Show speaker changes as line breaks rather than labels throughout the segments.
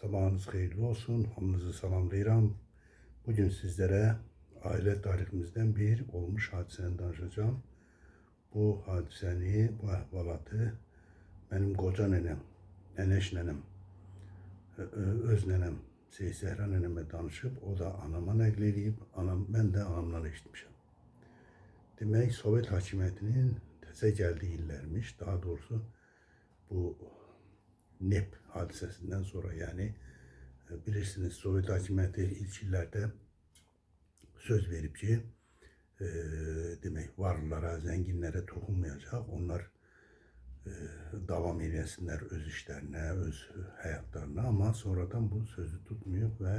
Sabahınız hayırlı olsun. Hamınızı salamlayıram. Bugün sizlere aile tariximizden bir olmuş hadisəni danışacağım. Bu hadisəni, bu əhvalatı benim qoca nənəm, nənəş nənəm, öz nənəm Seyid nənəmə danışıb, o da anama nəql edib, mən də anamdan eşitmişəm. Demək, Sovet hakimiyyətinin təzə gəldiyi illərmiş, daha doğrusu bu NEP hadisəsindən sonra, yani bilirsiniz Sovet hakimiyyəti ilk illərdə söz verib ki, demək varlılara, zənginlərə toxunmayacaq, onlar davam eləsinlər öz işlərinə, öz həyatlarına, amma sonradan bu sözü tutmayıb və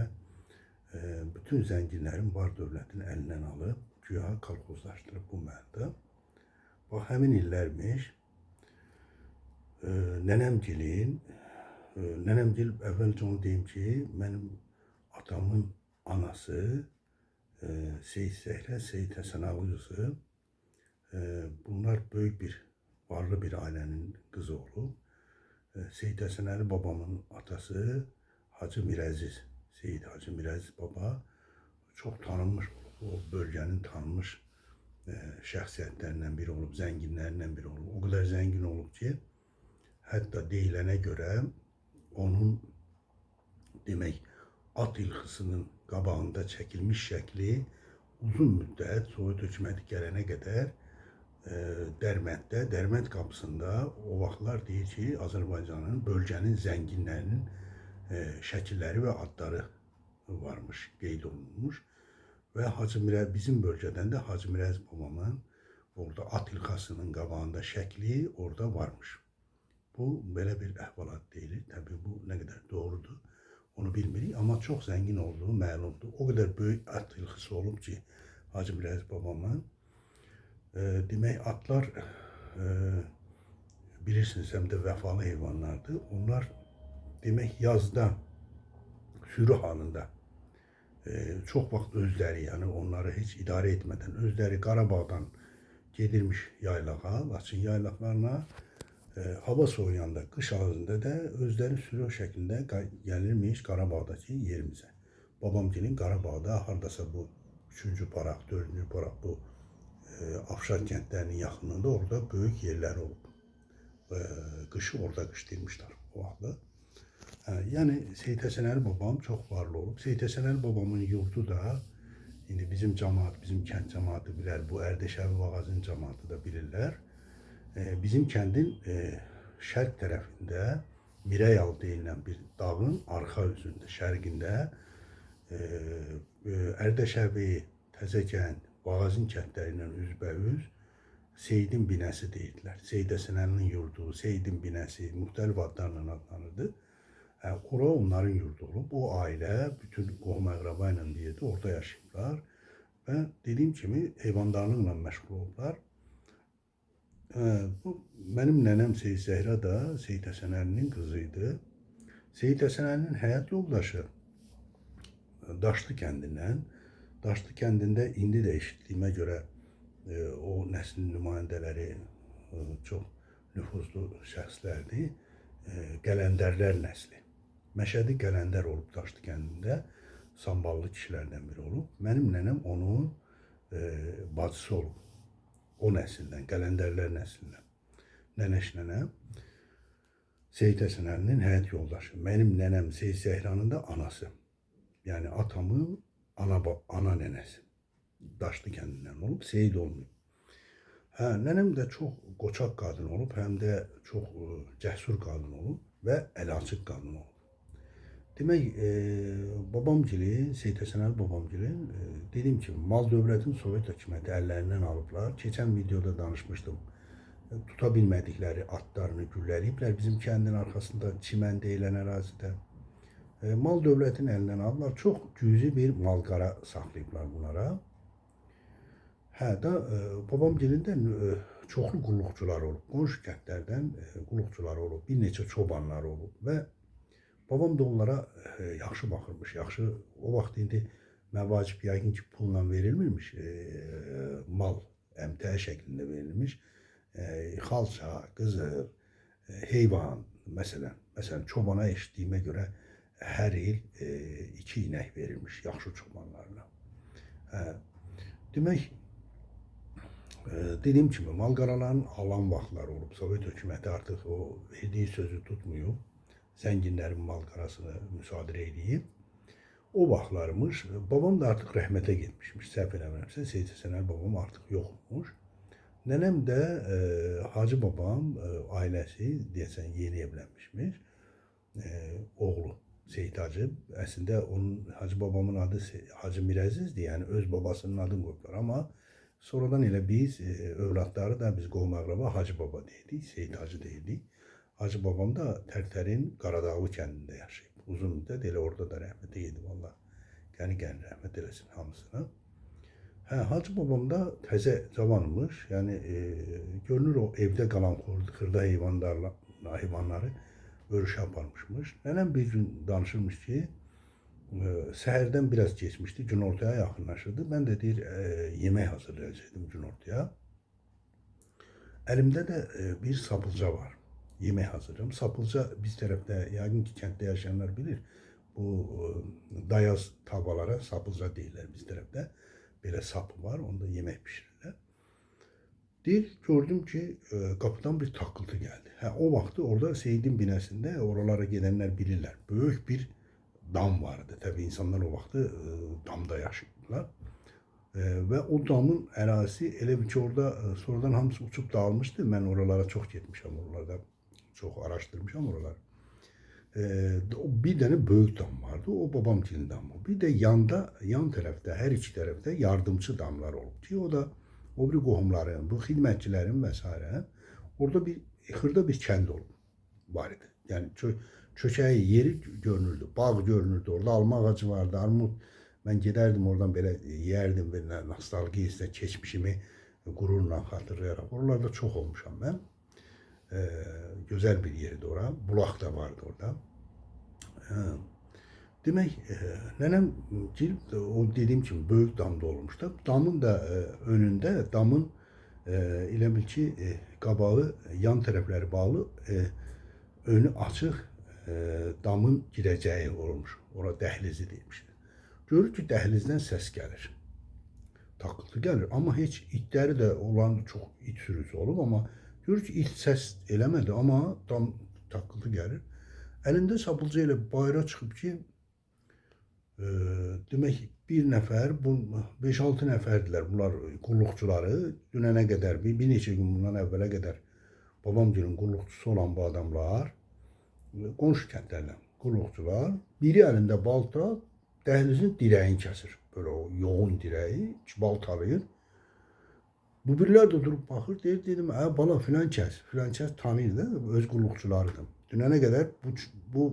bütün zənginlərin var dövlətin əlindən alıb, güya kolxozlaşdırıb bu mənada. Bax, həmin illərmiş, nənəmgil əvvəlcə onu deyim ki, mənim atamın anası Seyid Zehrə, Seyid Həsən Ağa qızı, bunlar böyük bir, varlı bir ailənin qızı olub. Seyid Həsən Əli babamın atası Hacı Mirəziz, Seyid Hacı Mirəziz baba çox tanınmış, o bölgənin tanınmış şəxsiyyətlərindən biri olub, zənginlərindən biri olub. O kadar zəngin olub ki, hətta deyilənə görə onun demək at ilxısının qabağında çəkilmiş şəkli uzun müddət Sovet hökuməti gələnə qədər Dərbənddə, Dərbənd qapısında o vaxtlar deyir ki, Azərbaycanın, bölgənin zənginlərinin şəkilləri və adları varmış, qeyd olunmuş. Və bizim bölgədən də Hacı Mirəz babamın orada at ilxasının qabağında şəkli orada varmış. Bu belə bir əhvalat deyilir. Təbii bu nə qədər doğrudur, onu bilmirik, amma çox zəngin olduğu məlumdur. O qədər böyük at ilxısı olub ki, Hacı Mirəz babamın. Demək, atlar bilirsiniz, həm də vəfalı heyvanlardır. Onlar demək yazda sürü halında çox vaxt özləri, yəni onları heç idarə etmədən özləri Qarabağdan gedirmiş yaylağa, Laçın yaylaqlarına, hava soğuyanda, qış ağzında da özləri sürü şəklində gəlirmiş Qarabağdakı yerimizə. Babamgilin Qarabağda hardasa bu 3-cü paraq, 4-cü paraq bu Afşar kəndlərinin yaxınlığında orada böyük yerlər olub. Qışı orada qışlayırmışlar o vaxtda. Yəni Seyid Həsən Əli babam çox varlı olub. Seyid Həsən Əli babamın yurdu da, indi bizim cəmaat, bizim kənd cəmaatı bilər, bu Ərdəşəvi Vağazın cəmaatı da bilirlər. Bizim kəndin şərq tərəfində Mirəyal deyilən bir dağın arxa üzündə, şərqində Ərdəşəvi, Təzəkənd, Vağazın kəndləri ilə üzbəüz Seyidin binəsi deyirlər. Seyid Həsən Əlinin yurdu, Seyidin binəsi müxtəlif adlarla adlanırdı. Ora onların yurdu olub. O ailə bütün qohum-əqraba ilə deyirdi, orada yaşayıblar və dediyim kimi heyvandarlıqla məşğul olublar. Mənim nənəm Seyid Zehrə da Seyid Həsən Əlinin qızıydı. Seyid Həsən Əlinin həyat yoldaşı Daşlı kəndindən, Daşlı kəndində indi də eşitdiyimə görə o nəslin nümayəndələri çox nüfuzlu şəxslərdir. Qələndərlər nəsli. Məşədi Qələndər olub Daşlı kəndində, samballı kişilərdən biri olub. Mənim nənəm onun bacısı olub. O nəsildən, Qələndərlər nəslindən. Nənəş nənəm Seyid Həsən Əlinin həyat yoldaşı. Mənim nənəm Seyid Zəhranın da anası. Yəni atamın ana nənəsi. Daşlı kəndindən olub, Seyid olmuyor. Nənəm də çox qoçaq qadın olub, həm də çox cəsur qadın olub və əli açıq qadın olub. Demək, babamgilin, Seyid Həsən Əli babamgilin, dediyim kimi, mal dövlətin Sovet hökuməti əllərindən alıblar. Keçən videoda danışmışdım. Tuta bilmədikləri atlarını gülləliyiblər bizim kəndin arxasında, çimən deyilən ərazidə. Mal dövlətin əlindən aldılar. Çox cüzi bir mal-qara saxlayıblar bunlara. Babamgilin də çoxlu qulluqçular olub. Qonşu kəndlərdən qulluqçular olub. Bir neçə çobanlar olub və babam da onlara yaxşı baxırmış. Yaxşı, o vaxt indi məvacib yəqin ki pulla verilmirmiş. Mal əmtəə şəklində verilmiş. Xalça, qızıl, heyvan, məsələn çobana eşitdiyimə görə hər il 2 inək verilmiş yaxşı çobanlarla. Hə, demək, dediyim kimi mal-qaraların alan vaxtları olub. Sovet hökuməti artıq o verdiyi sözü tutmuyub. Zənginlərin mal-qarasını müsadirə edib. O vaxtlarmış, babam da artıq rəhmətə getmişmiş. Səhv eləmirəmsə, Seyid Həsən Əli babam artıq yoxmuş. Nənəm də Hacı babam ailəsi deyəsən yeni evlənmişmiş. Oğlu Seyid Hacı. Əslində onun Hacı babamın adı Hacı Mirəzizdir. Yəni öz babasının adını qoyublar. Amma sonradan elə biz övladları da biz qohum-əqraba Hacı baba deyildik, Seyid Hacı deyildik. Hacı babam da Tərtərin Qaradağlı kəndində yaşayıb. Uzun müddət elə orada da rəhmətə gedib Allah. Qəni rəhmət eləsin hamısına. Hə, Hacı babam da təzə cavanmış. Yəni görünür o evdə qalan xırda heyvanları örüşə aparmışmış. Nənəm bir gün danışırmış ki, səhərdən biraz geçmişdi, günortaya yaxınlaşırdı. Mən də deyir, yemək hazırlayacaqdım günortaya. Əlimdə də bir sapılca var. Yemək hazırlayıram. Sapılca biz tərəfdə, yəqin ki, kənddə yaşayanlar bilir, bu dayaz tavalara sapılca deyirlər biz tərəfdə. Belə sapı var, onda yemək pişirirlər. Deyir, gördüm ki, qapıdan bir taqqıltı gəldi. Hə, o vaxtı orada Seyidin binəsində, oralara gedənlər bilirlər, böyük bir dam vardı. Təbii insanlar o vaxtı damda yaşayırdılar. Və o damın ərazisi elə ki, orada sonradan hamısı uçub dağılmışdı. Mən oralara çox getmişəm, oralarda çox araşdırmışam oraları. Bir dənə böyük dam vardı, o babamgilin damı. Bir də yan tərəfdə, hər iki tərəfdə yardımçı damlar olub ki, o da o bir qohumların, bu xidmətçilərin və s. Orada bir xırda bir kənd var idi. Yəni çökəyi yeri görünürdü, bağ görünürdü, orada alma ağacı vardı, armud. Mən gedərdim oradan belə yeyərdim, belə nostalgiyasına keçmişimi qürurla xatırlayaraq. Oralarda çox olmuşam mən. Gözəl bir yerdi ora. Bulaq da vardı orada. Demək, nənəm o dediyim kimi böyük damda olmuşdu. Damın da önündə, damın elə bil ki, qabağı, yan tərəfləri bağlı, önü açıq damın girəcəyi olmuş. Ora dəhlizi deymişdi. Görür ki, dəhlizdən səs gəlir. Taqqıltı gəlir. Amma heç itləri də olan çox it sürüsü olub. Amma görür ki, it səs eləmədi. Amma tam taqqıltı gəlir. Əlində sapılca ilə bayıra çıxıb ki, demək bir nəfər, 5-6 nəfərdilər bunlar qulluqçuları. Dünənə qədər, bir neçə gün bundan əvvələ qədər babamgilin qulluqçusu olan bu adamlar, qonşu kəndlərdən qulluqçular, biri əlində balta, dəhlizin dirəyini kəsir. Böyle o yoğun dirəyi baltalayır. Bu birilər də durub baxır, dedim, bala filan kəs tanıyır da, öz qulluqçularıdır. Dünənə qədər bu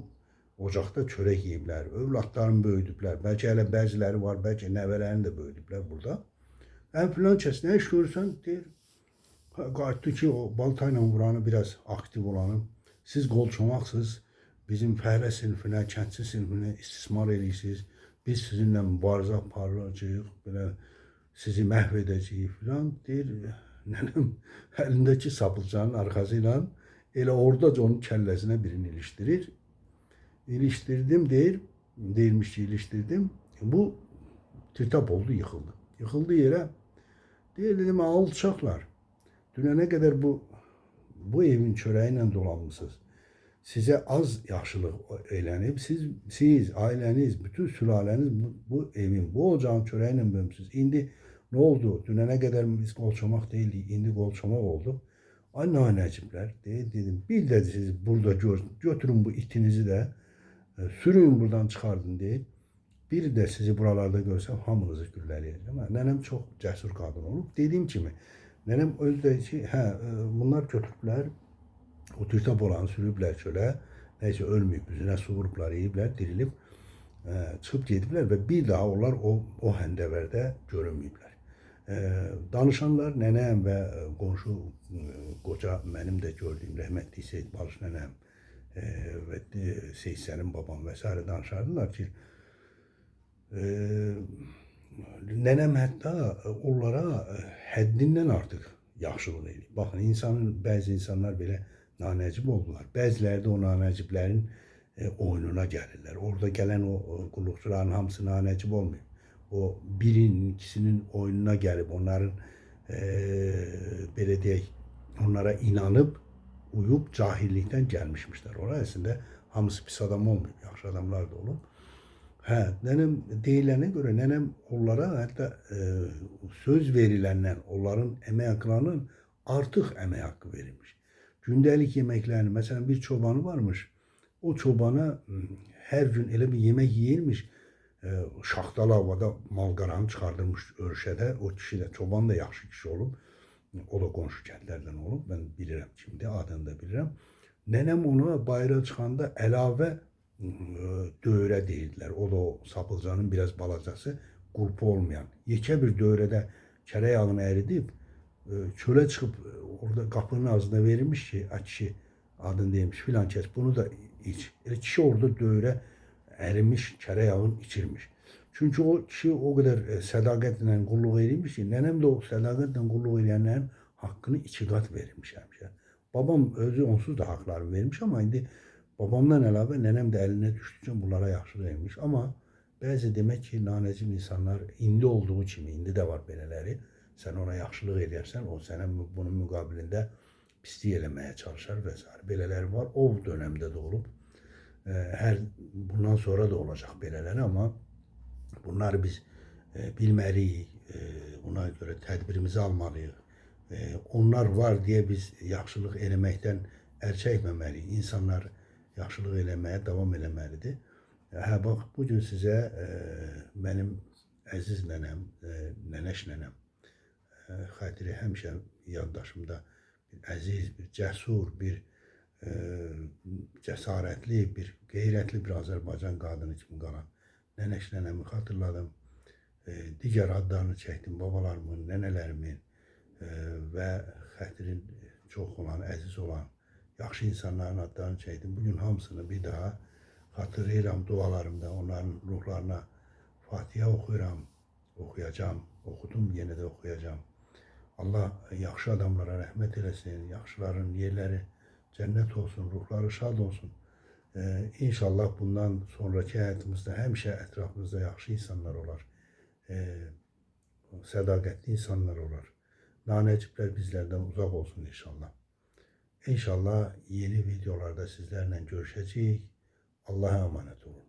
ocaqda çörək yeyiblər, övladlarını böyüdüblər, bəlkə hələ bəziləri var, bəlkə nəvələrini də böyüdüblər burada. Filan kəs nə iş görürsən, deyir, qayıtdı ki, o baltayla vuranı biraz aktiv olanı, siz qol çomaqsınız, bizim fəhlə sinfinə, kəndçi sinfinə istismar edirsiniz, biz sizinlə mübarizə aparacağıq, belə sizi məhv edəcəyik filan, deyir, nənəm əlindəki sapılcanın arxasıyla elə oradaca onun kəlləsinə birini ilişdirir. İlişdirdim deyirmiş ki, ilişdirdim. Bu tirtap oldu, yıkıldı. Yıkıldı yerə. Deyir, dedim, alçaqlar, dünənə qədər bu evin çörəyi ilə dolanmışsınız. Sizə az yaxşılıq elənib, siz, ailəniz, bütün sülaləniz bu evin, bu ocağın çörəyi ilə böyümsünüz. İndi nə oldu? Dünənə qədər biz qolçomaq deyildik, indi qolçomaq oldu. Ay nanəciblər, dedim, bir də siz burada götürün bu itinizi də, sürün buradan çıxardın deyib. Bir də sizi buralarda görsəm, hamınızı güllələyəcəm. Nənəm çox cəsur qadın olub. Dediyim kimi, nənəm özdə ki, bunlar götürüblər, o tirtap olanı sürüblər çölə, neysə ölməyib, üzünə su vurublar, yeyiblər, dirilib, çıxıb gediblər və bir daha onlar o həndəvərdə görünməyiblər. Danışanlar nənəm və qonşu qoca mənim də gördüyüm rəhmətli Seyid Balış nənəm və Seyid Səlim babam və s. danışardılar ki, nənəm hətta onlara həddindən artıq yaxşılıq edir. Baxın, bəzi insanlar belə nanəcib oldular. Bəziləri də o nanəciblərin oyununa gelirler. Orada gelen o qulluqçuların hamısı nanəcib olmuyor. O birinin, ikisinin oyununa gelip onların belə deyək, onlara inanıb, uyub cahillikdən gəlmişmişlər. Ora əslində hamısı pis adam olmuyor, yaxşı adamlar da olub. Hə, nənəm deyilənə görə nənəm onlara hətta söz veriləndən, onların əmək haqqlarının artıq əmək haqqı verilmiş. Gündəlik yeməklərini, məsələn bir çobanı varmış. O çobana her gün elə bir yemek yeyirmiş. Şaxtalı havada malqaranı çıxardırmış örşədə. O kişi də, çoban da yaxşı kişi olub. O da qonşu kəndlərdən olub. Mən bilirəm kimdir, adını da bilirəm. Nənəm ona bayıra çıxanda əlavə dövrə deyirdilər. O da o sapılcanın biraz balacası, qurpu olmayan. Yekə bir dövrədə kərə yağını əridib, çölə çıxıb orada qapının ağzına verilmiş ki, a kişi adını demiş filan kes bunu da iç. Kişi orada dövrə ərimiş kərə yağını içirmiş. Çünkü o kişi o kadar sədaqətlə qulluq edirmiş ki, nənəm də o sədaqətlə qulluq edənlərin haqqını 2 qat verirmiş həmişə. Babam özü onsuz da haqlarını vermiş, ama indi babamdan əlavə nənəm də əlinə düşdükcə bunlara yaxşılıq etmiş. Amma bəzi demək ki, nanəcib insanlar indi olduğu kimi, indi də var belələri. Sən ona yaxşılıq edərsən, o sənə bunun müqabilində pislik eləməyə çalışar və s. Belələri var. O dönemdə də olub. Bundan sonra da olacaq belələri, amma bunları biz bilməliyik. Buna görə tədbirimizi almalıyıq. Onlar var deyə biz yaxşılıq eləməkdən əl çəkməməliyik. İnsanlar yaxşılıq eləməyə davam eləməlidir. Hə, bax, bugün sizə mənim əziz nənəm, nənəş nənəm xatiri həmişə yaddaşımda bir əziz, bir cəsur, bir cəsarətli, bir qeyrətli bir Azərbaycan qadını kimi qalan nənəş nənəmi xatırladım. Digər adlarını çəkdim, babalarımın, nənələrimin və xatirin çox olan, əziz olan, yaxşı insanların adlarını çəkdim. Bugün hamısını bir daha xatırlayıram dualarımda, onların ruhlarına Fatiha oxuyuram, oxuyacağım, oxudum, yenə də oxuyacağım. Allah yaxşı adamlara rəhmət eləsin, yaxşıların yerləri cennet olsun, ruhları şad olsun. İnşallah bundan sonraki həyatımızda həmişə ətrafımızda yaxşı insanlar olar. Sədaqətli insanlar olar. Nanəciblər bizlərdən uzaq olsun inşallah. İnşallah yeni videolarda sizlərlə görüşəcəyik. Allah'a emanet olun.